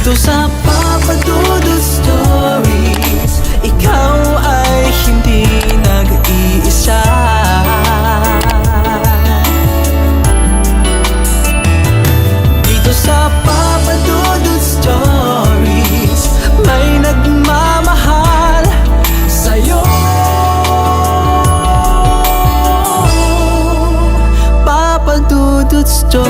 Dito sa Papa Dudut Stories, ikaw ay hindi nag-iisa. Dito sa Papa Dudut Stories, may nagmamahal sa'yo. Papa Dudut Stories,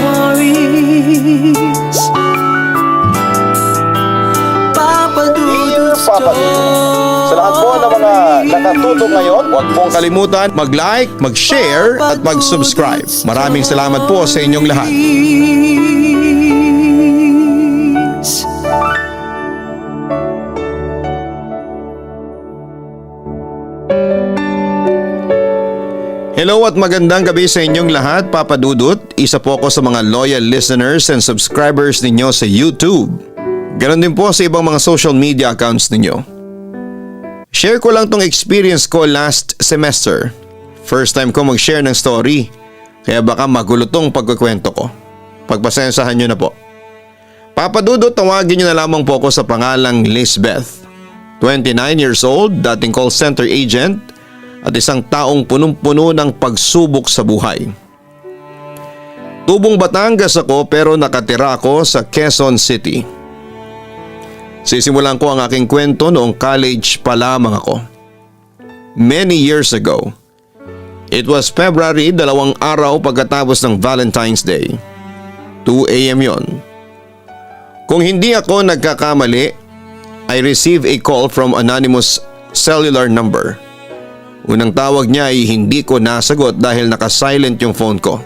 Papa Dudut Stories. Sa lahat po ng mga nakatutok ngayon, huwag pong kalimutan mag-like, mag-share at mag-subscribe. Maraming salamat po sa inyong lahat. Hello at magandang gabi sa inyong lahat, Papa Dudut. Isa po ako sa mga loyal listeners and subscribers ninyo sa YouTube. Ganon din po sa ibang mga social media accounts ninyo. Share ko lang tong experience ko last semester. First time ko mag-share ng story, kaya baka magulo tong pagkukwento ko. Pagpasensahan nyo na po. Papa Dudut, tawagin nyo na lamang po ako sa pangalang Lisbeth. 29 years old, dating call center agent, at isang taong punong-puno ng pagsubok sa buhay. Tubong Batangas ako pero nakatira ako sa Quezon City. Sisimulan ko ang aking kwento noong college pa lamang ako. Many years ago. It was February, 2 araw pagkatapos ng Valentine's Day. 2 AM yon. Kung hindi ako nagkakamali, I received a call from anonymous cellular number. Unang tawag niya ay hindi ko nasagot dahil naka-silent yung phone ko.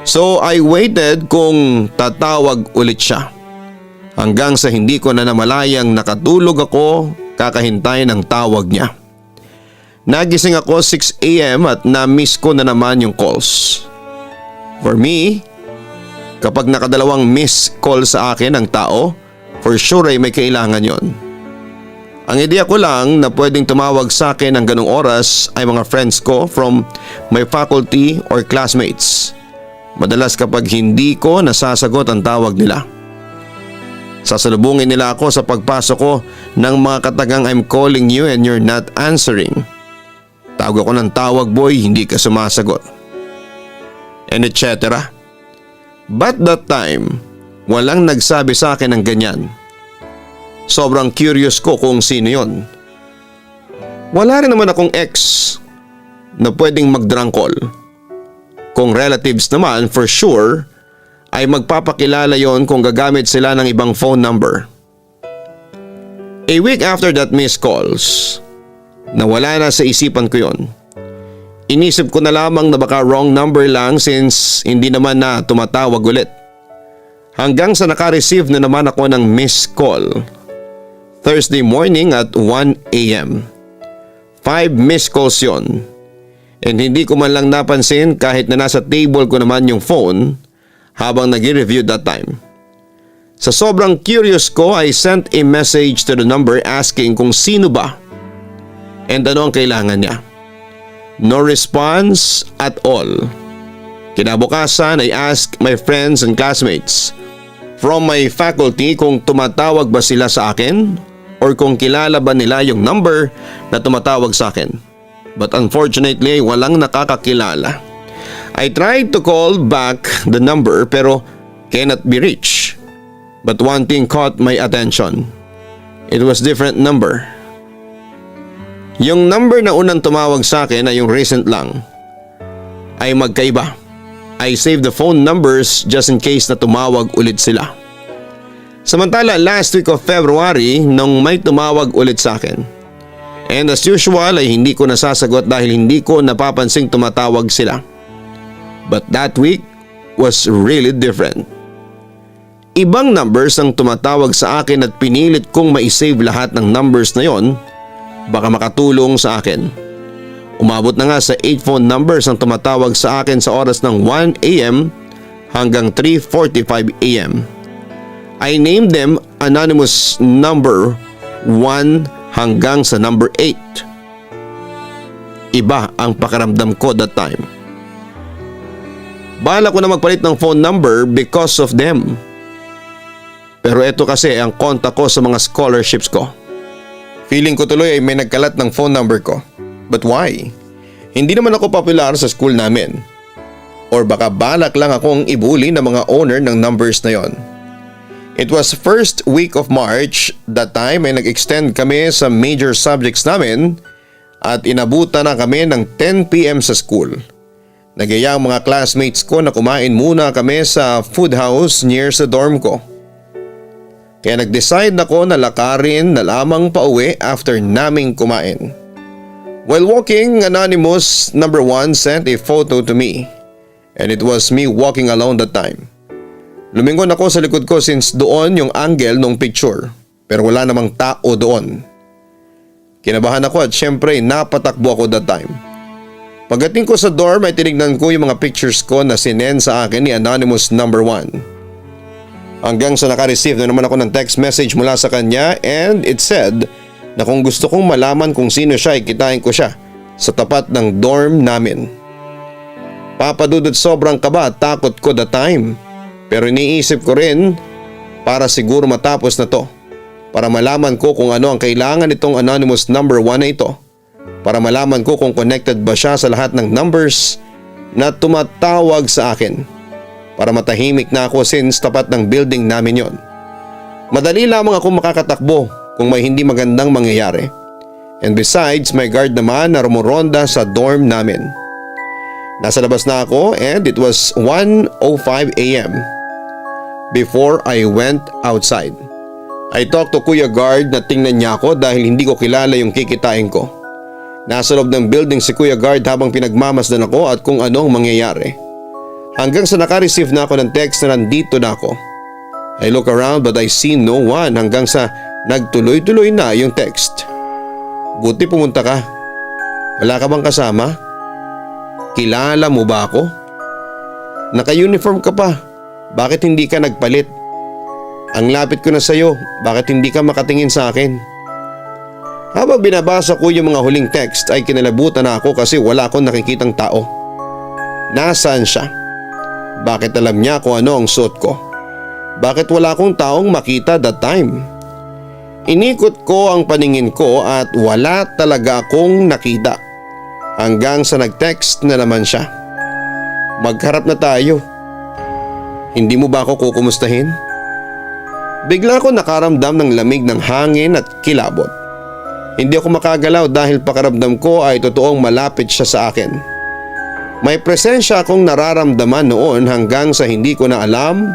So I waited kung tatawag ulit siya. Hanggang sa hindi ko na namalayang nakatulog ako kakahintay ng tawag niya. Nagising ako 6 AM at na-miss ko na naman yung calls. For me, kapag nakadalawang miss call sa akin ng tao, for sure ay may kailangan yon. Ang ideya ko lang na pwedeng tumawag sa akin ng ganong oras ay mga friends ko from my faculty or classmates. Madalas kapag hindi ko nasasagot ang tawag nila. Sasalubungin nila ako sa pagpasok ko ng mga katagang I'm calling you and you're not answering. Tawag ako ng tawag, boy, hindi ka sumasagot. And etc. But that time, walang nagsabi sa akin ng ganyan. Sobrang curious ko kung sino yon. Wala rin naman akong ex na pwedeng mag-drunk call. Kung relatives naman, for sure, ay magpapakilala yon kung gagamit sila ng ibang phone number. A week after that missed calls, nawala na sa isipan ko yon. Inisip ko na lamang na baka wrong number lang since hindi naman na tumatawag ulit. Hanggang sa naka-receive na naman ako ng missed call. Thursday morning at 1 AM. 5 missed calls yon. And hindi ko man lang napansin kahit na nasa table ko naman yung phone habang nag-review that time. Sa sobrang curious ko, I sent a message to the number asking kung sino ba and ano ang kailangan niya. No response at all. Kinabukasan, I asked my friends and classmates from my faculty kung tumatawag ba sila sa akin or kung kilala ba nila yung number na tumatawag sa akin. But unfortunately, walang nakakakilala. I tried to call back the number pero cannot be reached. But one thing caught my attention. It was different number. Yung number na unang tumawag sa akin na yung recent lang ay magkaiba. I saved the phone numbers just in case na tumawag ulit sila. Samantala last week of February nung may tumawag ulit sa akin. And as usual ay hindi ko nasasagot dahil hindi ko napapansing tumatawag sila. But that week was really different. Ibang numbers ang tumatawag sa akin at pinilit kong ma-save lahat ng numbers na yon, baka makatulong sa akin. Umabot na nga sa 8 phone numbers ang tumatawag sa akin sa oras ng 1 AM hanggang 3:45 AM. I named them anonymous number 1 hanggang sa number 8. Iba ang pakiramdam ko that time. Bala ko na magpalit ng phone number because of them. Pero ito kasi ang kontak ko sa mga scholarships ko. Feeling ko tuloy ay may nagkalat ng phone number ko. But why? Hindi naman ako popular sa school namin. Or baka balak lang akong ibuli ng mga owner ng numbers na yon. It was first week of March, that time ay nag-extend kami sa major subjects namin at inabutan na kami ng 10 PM sa school. Nagyaya ang mga classmates ko na kumain muna kami sa food house near sa dorm ko. Kaya nag-decide ako na lakarin na lamang pauwi after naming kumain. While walking, anonymous number 1 sent a photo to me and it was me walking alone that time. Lumingon ako sa likod ko since doon yung angle ng picture pero wala namang tao doon. Kinabahan ako at syempre napatakbo ako that time. Pagdating ko sa dorm ay tinignan ko yung mga pictures ko na sinend sa akin ni anonymous number 1. Hanggang sa naka-receive na naman ako ng text message mula sa kanya and it said na kung gusto kong malaman kung sino siya ay kitain ko siya sa tapat ng dorm namin. Papadudod sobrang kaba at takot ko that time. Pero iniisip ko rin para siguro matapos na to. Para malaman ko kung ano ang kailangan itong anonymous number 1 na ito. Para malaman ko kung connected ba siya sa lahat ng numbers na tumatawag sa akin. Para matahimik na ako since tapat ng building namin yon. Madali lamang ako makakatakbo kung may hindi magandang mangyayari. And besides, may guard naman na rumuronda sa dorm namin. Nasa labas na ako and it was 1:05 AM. Before I went outside, I talked to Kuya Guard na tingnan niya ako dahil hindi ko kilala yung kikitain ko. Nasa loob ng building si Kuya Guard habang pinagmamasdan ako at kung ano ang mangyayari. Hanggang sa naka-receive na ako ng text na nandito na ako. I look around but I see no one hanggang sa nagtuloy-tuloy na yung text. Buti pumunta ka. Wala ka bang kasama? Kilala mo ba ako? Naka-uniform ka pa. Bakit hindi ka nagpalit? Ang lapit ko na sa'yo, bakit hindi ka makatingin sa akin? Habang binabasa ko yung mga huling text ay kinalabutan na ako kasi wala akong nakikitang tao. Nasaan siya? Bakit alam niya kung ano ang suot ko? Bakit wala akong taong makita that time? Inikot ko ang paningin ko at wala talaga akong nakita. Hanggang sa nag-text na naman siya. Magharap na tayo. Hindi mo ba ako kukumustahin? Bigla ako nakaramdam ng lamig ng hangin at kilabot. Hindi ako makagalaw dahil pakaramdam ko ay totoong malapit siya sa akin. May presensya akong nararamdaman noon hanggang sa hindi ko na alam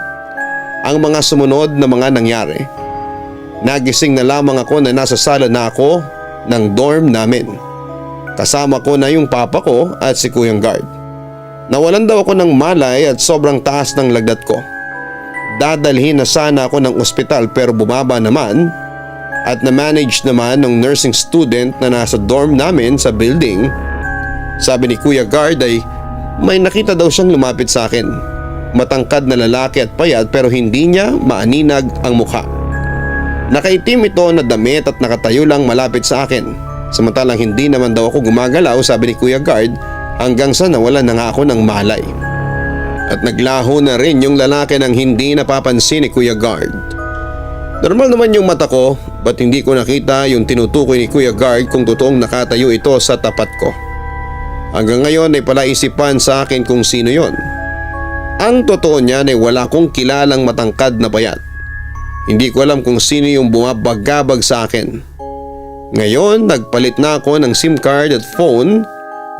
ang mga sumunod na mga nangyari. Nagising na lamang ako na nasa sala na ako ng dorm namin. Kasama ko na yung papa ko at si Kuyang Guard. Nawalan daw ako ng malay at sobrang taas ng lagnat ko. Dadalhin na sana ako ng ospital pero bumaba naman at na-manage naman ng nursing student na nasa dorm namin sa building. Sabi ni Kuya Guard ay may nakita daw siyang lumapit sa akin. Matangkad na lalaki at payat pero hindi niya maaninag ang mukha. Nakaitim ito na damit at nakatayo lang malapit sa akin. Samantalang hindi naman daw ako gumagalaw, sabi ni Kuya Guard, hanggang sa nawalan na nga ako ng malay. At naglaho na rin yung lalaki nang hindi napapansin ni Kuya Guard. Normal naman yung mata ko, ba't hindi ko nakita yung tinutukoy ni Kuya Guard kung totoong nakatayo ito sa tapat ko. Hanggang ngayon ay palaisipan sa akin kung sino yon. Ang totoo niyan ay wala kong kilalang matangkad na payat. Hindi ko alam kung sino yung bumabagabag sa akin. Ngayon nagpalit na ako ng SIM card at phone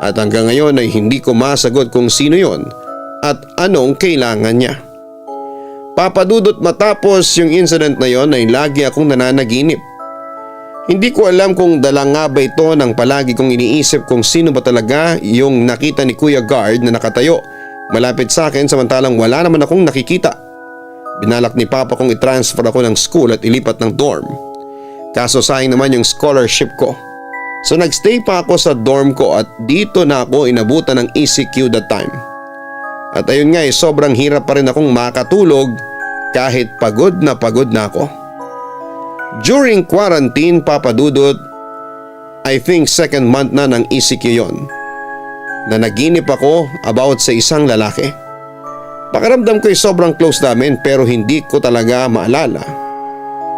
at hanggang ngayon ay hindi ko masagot kung sino yon at anong kailangan niya. Papadudot matapos yung incident na yon ay lagi akong nananaginip. Hindi ko alam kung dala nga ba ito ng palagi kong iniisip kung sino ba talaga yung nakita ni Kuya Guard na nakatayo malapit sa akin samantalang wala naman akong nakikita. Binalak ni Papa kong i-transfer ako ng school at ilipat ng dorm. Kaso sayang naman yung scholarship ko. So nagstay pa ako sa dorm ko at dito na ako inabutan ng ECQ that time. At ayun nga sobrang hirap pa rin akong makatulog kahit pagod na ako. During quarantine, Papadudot, I think second month na ng ECQ yon, na naginip ako about sa isang lalaki. Pakiramdam ko ay sobrang close namin pero hindi ko talaga maalala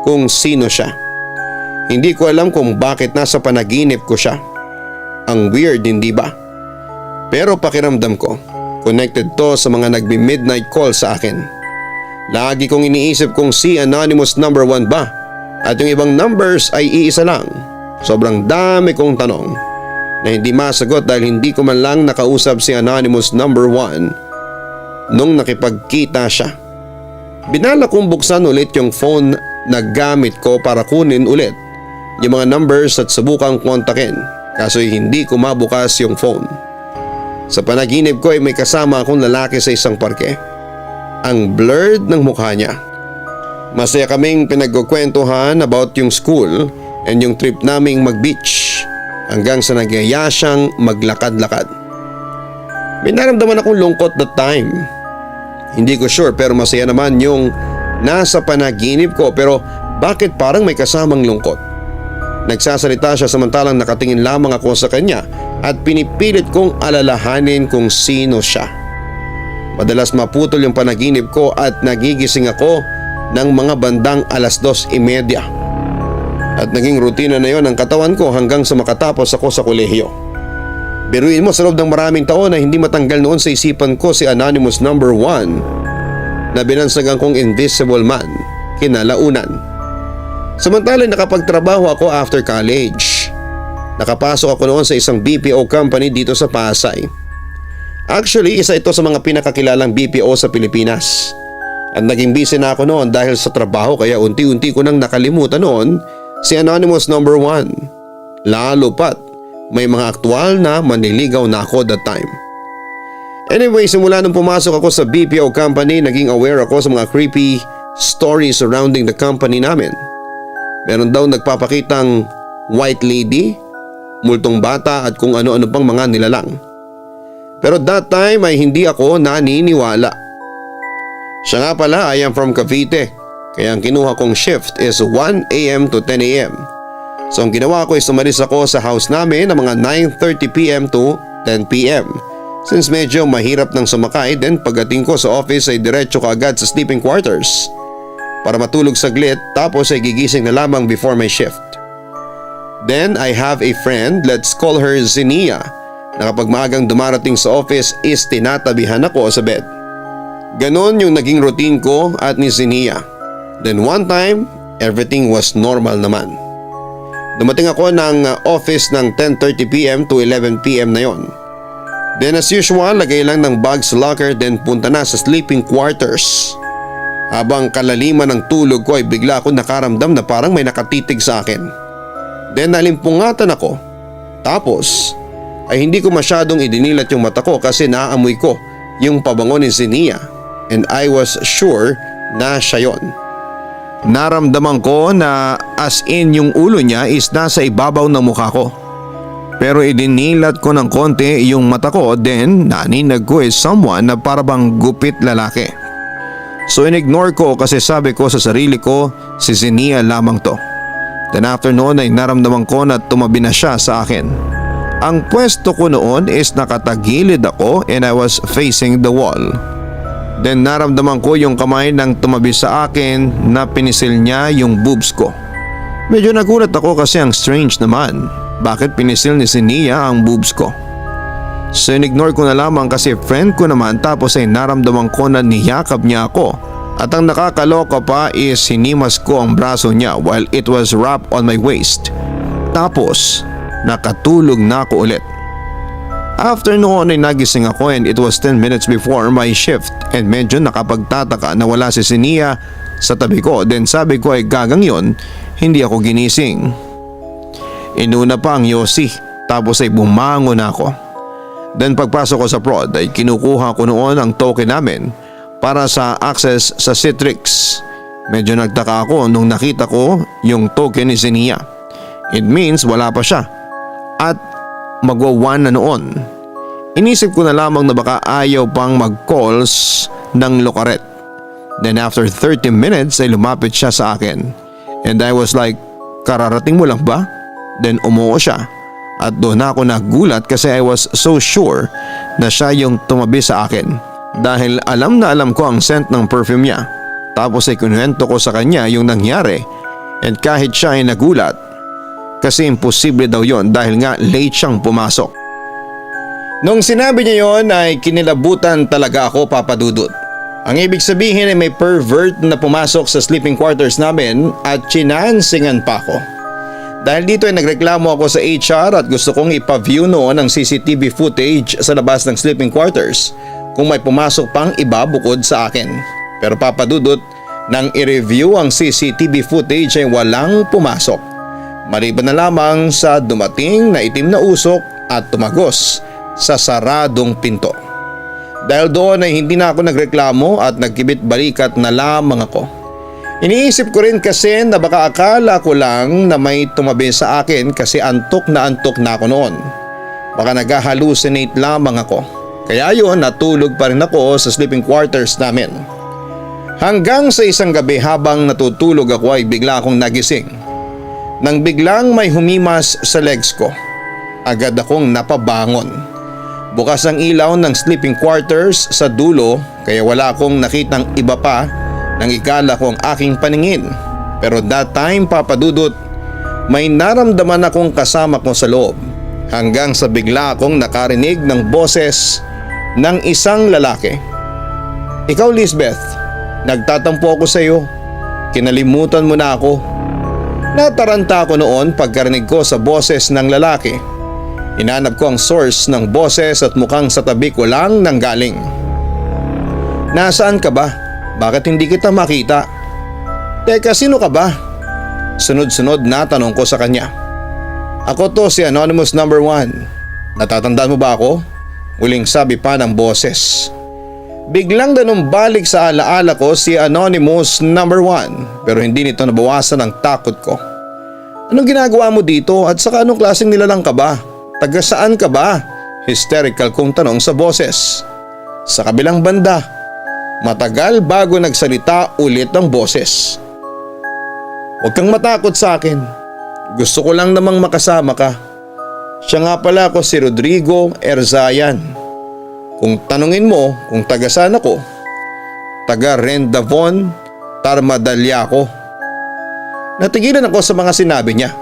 kung sino siya. Hindi ko alam kung bakit nasa panaginip ko siya. Ang weird, hindi ba? Pero pakiramdam ko, connected to sa mga nagbi-midnight call sa akin. Lagi kong iniisip kung si Anonymous number 1 ba at yung ibang numbers ay iisa lang. Sobrang dami kong tanong na hindi masagot dahil hindi ko man lang nakausap si Anonymous number 1 nung nakipagkita siya. Binala kong buksan ulit yung phone na gamit ko para kunin ulit yung mga numbers at subukang kontakin, kaso hindi ko mabukas yung phone. Sa panaginip ko ay may kasama akong lalaki sa isang parke. Ang blurred ng mukha niya. Masaya kaming pinagkukwentuhan about yung school and yung trip naming mag-beach hanggang sa nagyaya siyang maglakad-lakad. May naramdaman akong lungkot that time. Hindi ko sure pero masaya naman yung nasa panaginip ko, pero bakit parang may kasamang lungkot? Nagsasalita siya samantalang nakatingin lamang ako sa kanya at pinipilit kong alalahanin kung sino siya. Madalas maputol yung panaginip ko at nagigising ako ng mga bandang 2:30. At naging rutina na yon ang katawan ko hanggang sa makatapos ako sa kolehiyo. Biruin mo, sa loob ng maraming taon na hindi matanggal noon sa isipan ko si Anonymous number 1 na binansagan kong invisible man kinalaunan. Samantala nakapagtrabaho ako after college. Nakapasok ako noon sa isang BPO company dito sa Pasay. Actually, isa ito sa mga pinakakilalang BPO sa Pilipinas. At naging busy na ako noon dahil sa trabaho, kaya unti-unti ko nang nakalimutan noon si Anonymous number 1. Lalo pat may mga aktual na manliligaw na ako that time. Anyway, simula nung pumasok ako sa BPO company, naging aware ako sa mga creepy stories surrounding the company namin. Meron daw nagpapakitang white lady, multong bata at kung ano-ano pang mga nilalang. Pero that time ay hindi ako naniniwala. Siya nga pala, I am from Cavite, kaya ang kinuha kong shift is 1 AM to 10 AM. So ang ginawa ko is umalis ako sa house namin ng mga 9:30 PM to 10 PM. Since medyo mahirap nang sumakay, then pagdating ko sa office ay diretso ka agad sa sleeping quarters para matulog saglit, tapos ay gigising na lamang before my shift. Then I have a friend, let's call her Zenia, na kapag maagang dumarating sa office is tinatabihan ako sa bed. Ganon yung naging routine ko at ni Zenia. Then one time, everything was normal naman. Dumating ako ng office ng 10:30 PM to 11 PM na yon. Then as usual, lagay lang ng bag sa locker, then punta na sa sleeping quarters. Habang kalaliman ng tulog ko ay bigla ako nakaramdam na parang may nakatitig sa akin. Then nalimpungatan ako. Tapos ay hindi ko masyadong idinilat yung mata ko kasi naaamoy ko yung pabango ni Zenia and I was sure na siya yon. Naramdaman ko na as in yung ulo niya is nasa ibabaw ng mukha ko. Pero idinilat ko ng konti yung mata ko, then naninag ko is someone na parabang gupit lalaki. So in-ignore ko kasi sabi ko sa sarili ko, si Zenia lamang to. Then after noon ay naramdaman ko na tumabi na siya sa akin. Ang pwesto ko noon is nakatagilid ako and I was facing the wall. Then naramdaman ko yung kamay ng tumabi sa akin na pinisil niya yung boobs ko. Medyo nagulat ako kasi ang strange naman. Bakit pinisil ni Zenia ang boobs ko? So in-ignore ko na lamang kasi friend ko naman, tapos ay naramdaman ko na niyakap niya ako. At ang nakakaloka pa is hinimas ko ang braso niya while it was wrapped on my waist. Tapos nakatulog na ako ulit. After noon ay nagising ako and it was 10 minutes before my shift and medyo nakapagtataka na wala si Zenia sa tabi ko. Then sabi ko ay gagang yon, hindi ako ginising. Inuna pa ang yosi, tapos ay bumangon ako. Then pagpasok ko sa prod ay kinukuha ko noon ang token namin para sa access sa Citrix. Medyo nagtaka ako nung nakita ko yung token ni Zenia. It means wala pa siya at magwa-1 na noon. Inisip ko na lamang na baka ayaw pang mag-calls ng lokaret. Then after 30 minutes ay lumapit siya sa akin. And I was like, kararating mo lang ba? Then umuo siya. At doon ako nagulat kasi I was so sure na siya yung tumabi sa akin. Dahil alam na alam ko ang scent ng perfume niya. Tapos ay kinuwento ko sa kanya yung nangyari And kahit siya ay nagulat kasi imposible daw yon dahil nga late siyang pumasok. Nung sinabi niya yon ay kinilabutan talaga ako, Papa Dudut. Ang ibig sabihin ay may pervert na pumasok sa sleeping quarters namin at chinansingan pa ako. Dahil dito ay nagreklamo ako sa HR at gusto kong ipaview noon ang CCTV footage sa labas ng sleeping quarters kung may pumasok pang iba bukod sa akin. Pero Papa Dudut, nang i-review ang CCTV footage ay walang pumasok. Maliban na lamang sa dumating na itim na usok at tumagos sa saradong pinto. Dahil doon ay hindi na ako nagreklamo at nagkibit balikat na lamang ako. Iniisip ko rin kasi na baka akala ko lang na may tumabi sa akin kasi antok na ako noon. Baka nag-hallucinate lamang ako. Kaya yun, natulog pa rin ako sa sleeping quarters namin. Hanggang sa isang gabi habang natutulog ako ay bigla akong nagising. Nang biglang may humimas sa legs ko, agad akong napabangon. Bukas ang ilaw ng sleeping quarters sa dulo kaya wala akong nakitang iba pa nang ikala ko ang aking paningin. Pero that time, Papa Dudut, may naramdaman akong kasama ko sa loob hanggang sa bigla akong nakarinig ng boses ng isang lalaki. Ikaw, Lisbeth, nagtatampo ako sa iyo. Kinalimutan mo na ako. Nataranta ako noon pagkarinig ko sa boses ng lalaki. Hinanap ko ang source ng boses at mukhang sa tabi ko lang nanggaling. Nasaan ka ba? Bakit hindi kita makita? Teka, sino ka ba? Sunod-sunod na tanong ko sa kanya. Ako to, si Anonymous number 1. Natatandaan mo ba ako? Muling sabi pa ng boses. Biglang danumbalik sa alaala ko si Anonymous number 1 pero hindi nito nabawasan ang takot ko. Anong ginagawa mo dito at saka anong klaseng nilalang ka ba? Taga saan ka ba? Hysterical kong tanong sa boses. Sa kabilang banda, matagal bago nagsalita ulit ang boses. Huwag kang matakot sa akin. Gusto ko lang namang makasama ka. Siya nga pala ako, si Rodrigo Erzayan. Kung tanungin mo kung taga saan ako, taga Rendavon, Tarmadalia ako. Natigilan ako sa mga sinabi niya.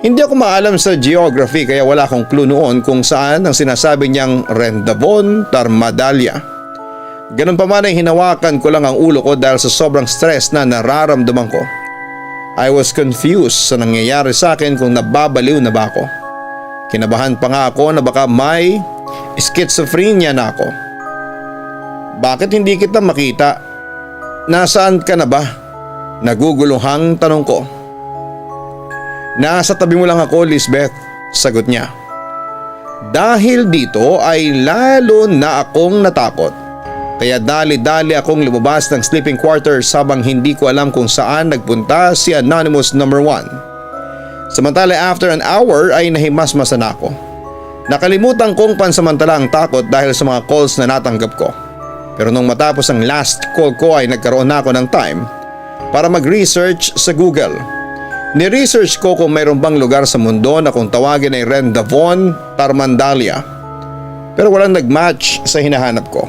Hindi ako maalam sa geography kaya wala akong clue noon kung saan ang sinasabi niyang Rendavon, Tarmadalia. Ganun pa man ay hinawakan ko lang ang ulo ko dahil sa sobrang stress na nararamdaman ko. I was confused sa nangyayari sa akin kung nababaliw na ba ako. Kinabahan pa nga ako na baka may schizophrenia na ako. Bakit hindi kita makita? Nasaan ka na ba? Naguguluhang tanong ko. Nasa tabi mo lang ako, Lisbeth, sagot niya. Dahil dito ay lalo na akong natakot. Kaya dali-dali akong lumabas ng sleeping quarters habang hindi ko alam kung saan nagpunta si Anonymous number 1. Samantala after an hour ay nahimasmasan ako. Nakalimutan kong pansamantala ang takot dahil sa mga calls na natanggap ko. Pero nung matapos ang last call ko ay nagkaroon na ako ng time para mag-research sa Google. Ni-research ko kung mayroon bang lugar sa mundo na kung tawagin ay Rendavon, Tarmandalia. Pero walang nag-match sa hinahanap ko.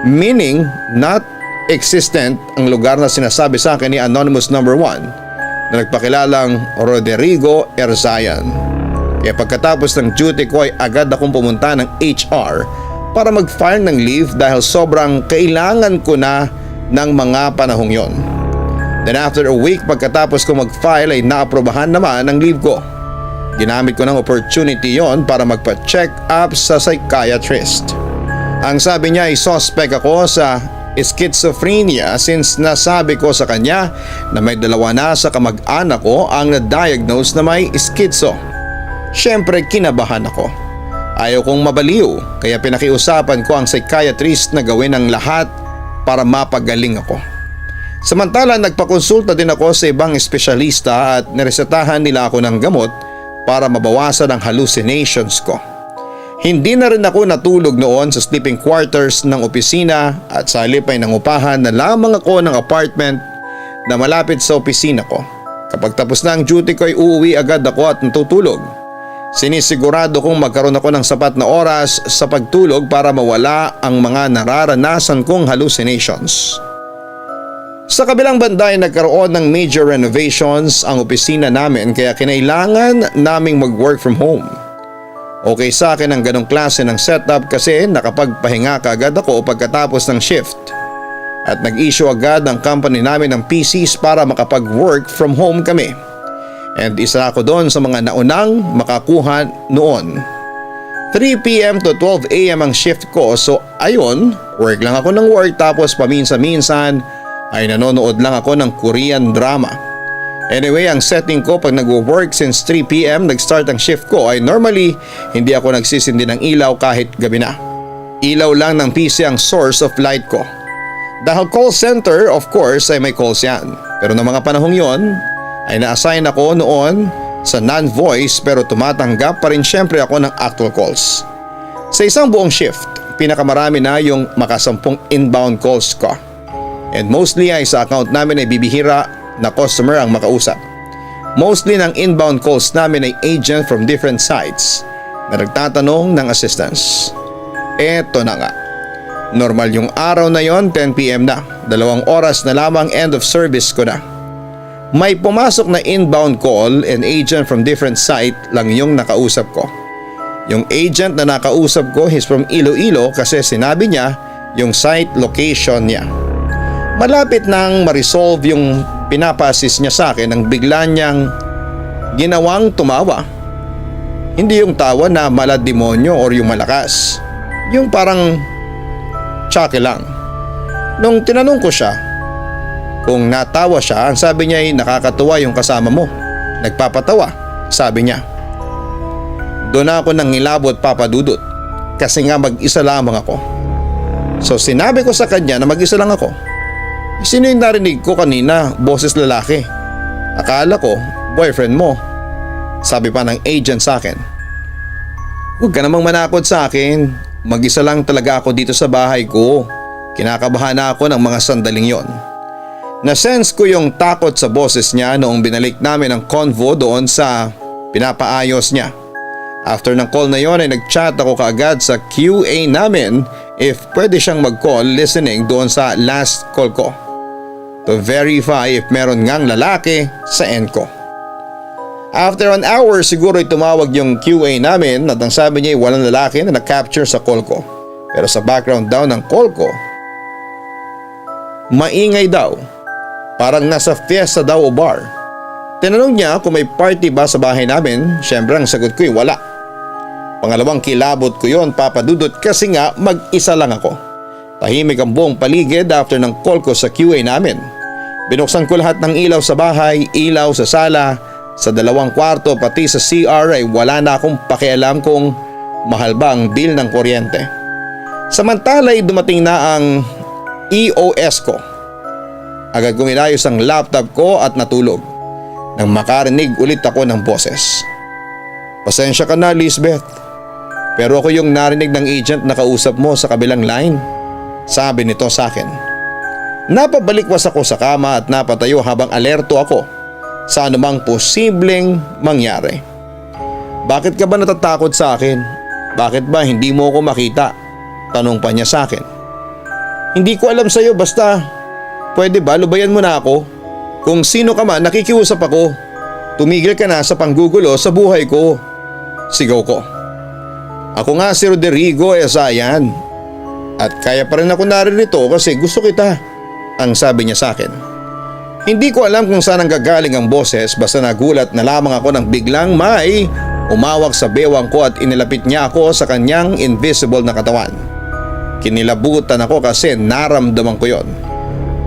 Meaning, not existent ang lugar na sinasabi sa akin ni Anonymous number 1 na nagpakilalang Rodrigo Erzayan. Kaya pagkatapos ng duty ko ay agad akong pumunta ng HR para mag-file ng leave dahil sobrang kailangan ko na ng mga panahong yon. Then after a week pagkatapos ko mag-file ay naaprobahan naman ang leave ko. Ginamit ko ng opportunity yon para magpa-check up sa psychiatrist. Ang sabi niya ay suspect ako sa schizophrenia since nasabi ko sa kanya na may dalawa na sa kamag-anak ko ang na-diagnose na may schizo. Siyempre kinabahan ako. Ayaw kong mabaliw kaya pinakiusapan ko ang psychiatrist na gawin ang lahat para mapagaling ako. Samantala nagpakonsulta din ako sa ibang espesyalista at niresetahan nila ako ng gamot para mabawasan ang hallucinations ko. Hindi na rin ako natulog noon sa sleeping quarters ng opisina at sa halip ay nangupahan na lamang ako ng apartment na malapit sa opisina ko. Kapag tapos na ang duty ko ay uuwi agad ako at natutulog. Sinisigurado kong magkaroon ako ng sapat na oras sa pagtulog para mawala ang mga nararanasan kong hallucinations. Sa kabilang banda ay nagkaroon ng major renovations ang opisina namin kaya kinailangan naming mag-work from home. Okay sa akin ang ganong klase ng setup kasi nakapagpahinga kaagad ako pagkatapos ng shift. At nag-issue agad ang company namin ng PCs para makapag-work from home kami. And isa ako doon sa mga naunang makakuha noon. 3 p.m. to 12 a.m. ang shift ko so ayun, work lang ako ng work tapos paminsan-minsan ay nanonood lang ako ng Korean drama. Anyway, ang setting ko pag nagwo-work since 3 p.m. nag-start ang shift ko ay normally hindi ako nagsisindi ng ilaw kahit gabi na. Ilaw lang ng PC ang source of light ko. Dahil call center, of course, ay may calls yan. Pero noong mga panahong yon ay na-assign ako noon sa non-voice pero tumatanggap pa rin syempre ako ng actual calls. Sa isang buong shift, pinakamarami na yung makasampung inbound calls ko. And mostly ay sa account namin ay bibihira na customer ang makausap. Mostly ng inbound calls namin ay agent from different sites na nagtatanong ng assistance. Eto na nga. Normal yung araw na yon, 10 p.m. na. 2 oras na lamang end of service ko na. May pumasok na inbound call and agent from different site lang yung nakausap ko. Yung agent na nakausap ko is from Iloilo kasi sinabi niya yung site location niya. Malapit nang ma-resolve yung pinapasis niya sa akin nang bigla niyang ginawang tumawa. Hindi yung tawa na malademonyo or yung malakas. Yung parang tsake lang. Nung tinanong ko siya kung natawa siya, ang sabi niya ay nakakatuwa yung kasama mo. Nagpapatawa, sabi niya. Doon ako nang ngilabot papadudot kasi nga mag-isa lamang ako. So sinabi ko sa kanya na mag-isa lang ako. Sino yung narinig ko kanina? Boses lalaki. Akala ko, boyfriend mo. Sabi pa ng agent sa akin. Huwag ka namang manakot sa akin. Mag-isa lang talaga ako dito sa bahay ko. Kinakabahan na ako ng mga sandaling yon. Na-sense ko yung takot sa boses niya noong binalik namin ang convo doon sa pinapaayos niya. After ng call na yon ay nag-chat ako kaagad sa QA namin if pwede siyang mag-call listening doon sa last call ko to verify if meron ngang lalaki sa end ko. After an hour siguro ay tumawag yung QA namin at ang sabi niya ay walang lalaki na na-capture sa call ko. Pero sa background daw ng call ko, maingay daw. Parang nasa fiesta daw o bar. Tinanong niya kung may party ba sa bahay namin. Syempre ang sagot ko ay wala. Pangalawang kilabot ko yon papadudot kasi nga mag-isa lang ako. Tahimik ang buong paligid after ng call ko sa QA namin. Binuksan ko lahat ng ilaw sa bahay, ilaw sa sala, sa 2 kwarto pati sa CR ay wala na akong pakialam kung mahal ba ang bill ng kuryente. Samantala ay dumating na ang EOS ko. Agad kong inayos ang laptop ko at natulog nang makarinig ulit ako ng boses. Pasensya ka na, Lisbeth. Pero ako yung narinig ng agent na kausap mo sa kabilang line. Sabi nito sa akin. Napabalikwas ako sa kama at napatayo habang alerto ako sa anumang posibleng mangyari. Bakit ka ba natatakot sa akin? Bakit ba hindi mo ako makita? Tanong pa niya sa akin. Hindi ko alam sa'yo basta pwede ba lubayan mo na ako? Kung sino ka man nakikiusap ako. Tumigil ka na sa panggugulo sa buhay ko. Sigaw ko. Ako nga si Rodrigo Esayan. At kaya pa rin ako naririto kasi gusto kita. Ang sabi niya sa akin. Hindi ko alam kung saan ang gagaling ang boses basta nagulat na lamang ako nang biglang may umawak sa bewang ko at inilapit niya ako sa kanyang invisible na katawan. Kinilabutan ako kasi naramdaman ko yon.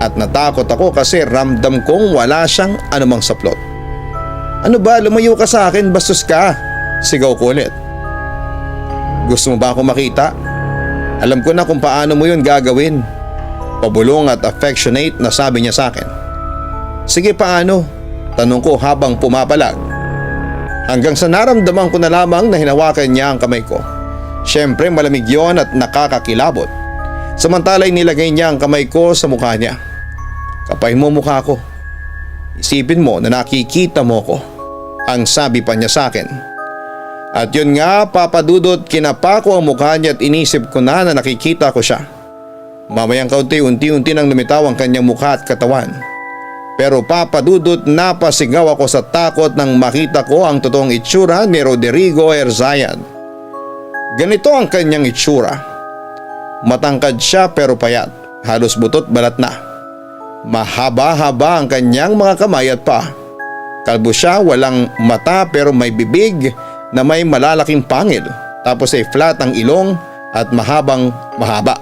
At natakot ako kasi ramdam kong wala siyang anumang saplot. Ano ba, lumayo ka sa akin, bastos ka? Sigaw ko ulit. Gusto mo ba ako makita? Alam ko na kung paano mo yun gagawin. Pabulong at affectionate na sabi niya sa akin. Sige, paano? Tanong ko habang pumapalag. Hanggang sa naramdaman ko na lamang na hinawakan niya ang kamay ko. Siyempre malamig yon at nakakakilabot. Samantala'y nilagay niya ang kamay ko sa mukha niya. Kapay mo mukha ko. Isipin mo na nakikita mo ko. Ang sabi pa niya sa akin. At yun nga papadudot kinapa ko ang mukha niya at inisip ko na nakikita ko siya. Mamayang kaunti unti-unti nang lumitaw ang kanyang mukha at katawan. Pero Papa Dudut, napasigaw ako sa takot nang makita ko ang totoong itsura ni Rodrigo Erzayad. Ganito ang kanyang itsura. Matangkad siya pero payat, halos butot balat na. Mahaba-haba ang kanyang mga kamay at paa. Kalbo siya, walang mata pero may bibig na may malalaking pangil. Tapos ay flat ang ilong at mahabang mahaba.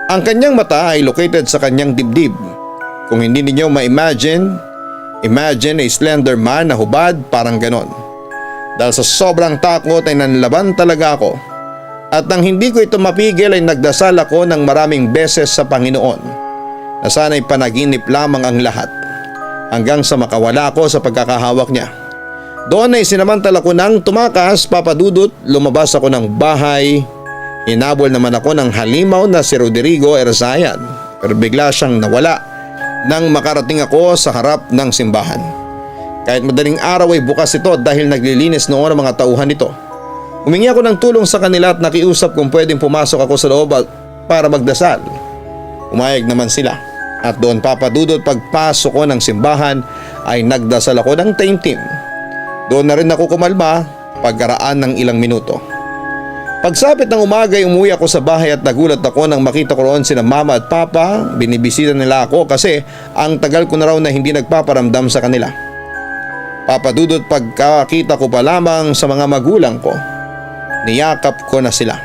Ang kanyang mata ay located sa kanyang dibdib. Kung hindi ninyo imagine a slender man na hubad, parang ganon. Dahil sa sobrang takot ay nanlaban talaga ako. At nang hindi ko ito mapigil ay nagdasal ako ng maraming beses sa Panginoon na sana'y panaginip lamang ang lahat hanggang sa makawala ako sa pagkakahawak niya. Doon ay sinamantala ko nang tumakas, Papa Dudut, lumabas ako ng bahay. Hinabol naman ako ng halimaw na si Rodrigo Erzayad, pero bigla siyang nawala nang makarating ako sa harap ng simbahan. Kahit madaling araw ay bukas ito dahil naglilinis noon ang mga tauhan nito. Humingi ako ng tulong sa kanila at nakiusap kung pwedeng pumasok ako sa loob para magdasal. Umayag naman sila. At doon, Papa Dudut, pagpasok ko ng simbahan ay nagdasal ako ng taimtim. Doon na rin ako kumalma pagkaraan ng ilang minuto. Pagsapit ng umaga ay umuwi ako sa bahay at nagulat ako nang makita ko roon sina Mama at Papa. Binibisita nila ako kasi ang tagal ko na raw na hindi nagpaparamdam sa kanila. Papa Dudut, pagkakita ko pa lamang sa mga magulang ko, niyakap ko na sila.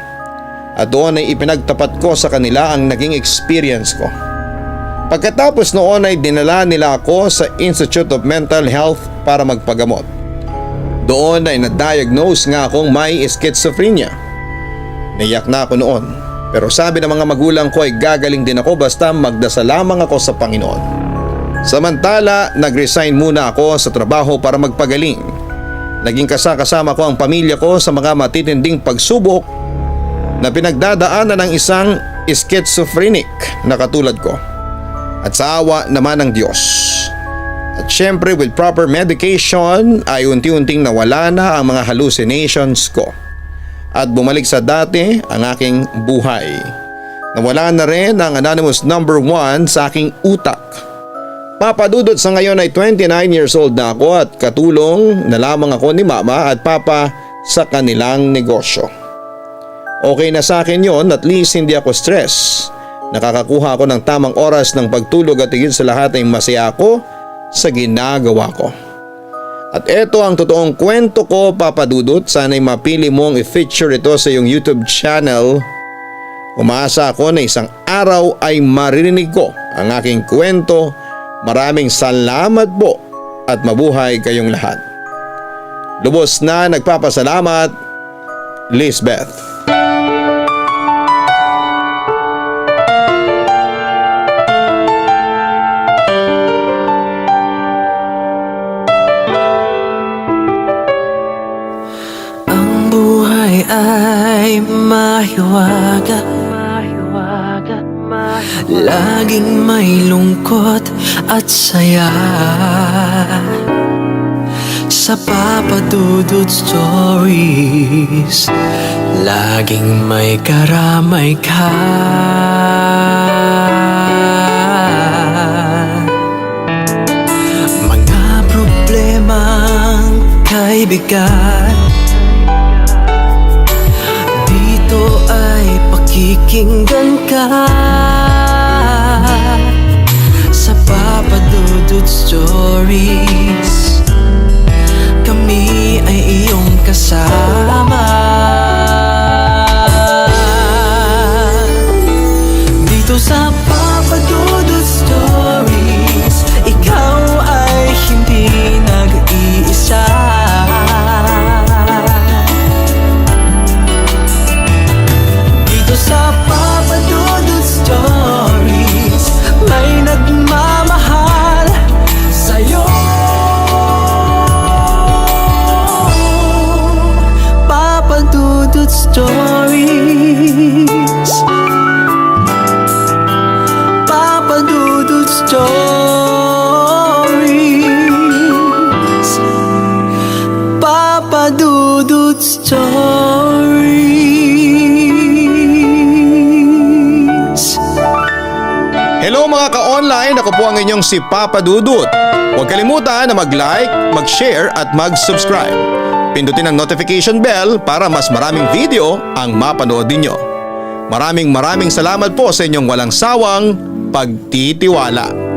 At doon ay ipinagtapat ko sa kanila ang naging experience ko. Pagkatapos noon ay dinala nila ako sa Institute of Mental Health para magpagamot. Doon ay na-diagnose nga akong may schizophrenia. Naiyak na ako noon, pero sabi ng mga magulang ko ay gagaling din ako basta magdasal lamang ako sa Panginoon. Samantala, nag-resign muna ako sa trabaho para magpagaling. Naging kasama ko ang pamilya ko sa mga matitinding pagsubok na pinagdadaanan ng isang schizophrenic na katulad ko. At sa awa naman ng Diyos. At syempre with proper medication ay unti-unting nawala na ang mga hallucinations ko. At bumalik sa dati ang aking buhay. Nawala na rin ang anonymous number 1 sa aking utak. Papa Dudut, sa ngayon ay 29 years old na ako at katulong na lamang ako ni Mama at Papa sa kanilang negosyo. Okay na sa akin yon, at least hindi ako stress. Nakakakuha ako ng tamang oras ng pagtulog at higit sa lahat ay masaya ako sa ginagawa ko. At eto ang totoong kwento ko, Papa Dudut. Sana'y mapili mong i-feature ito sa iyong YouTube channel. Umaasa ako na isang araw ay maririnig ko ang aking kwento. Maraming salamat po at mabuhay kayong lahat. Lubos na nagpapasalamat, Lisbeth. Ay mahiwaga, laging may lungkot at saya. Sa Papa Dudut Stories, laging may karamay ka. Mga problemang kaibigan, dito ay pakikinggan ka. Sa Papa Dudut Stories, kami ay iyong kasama. Dito sa Papa Dudut Stories, ikaw ay hindi nag-iisa. Sa Papa Dudut Stories, may nagmamahal sa'yo. ang inyong si Papa Dudut. Huwag kalimutan na mag-like, mag-share at mag-subscribe. Pindutin ang notification bell para mas maraming video ang mapanood ninyo. Maraming salamat po sa inyong walang sawang pagtitiwala.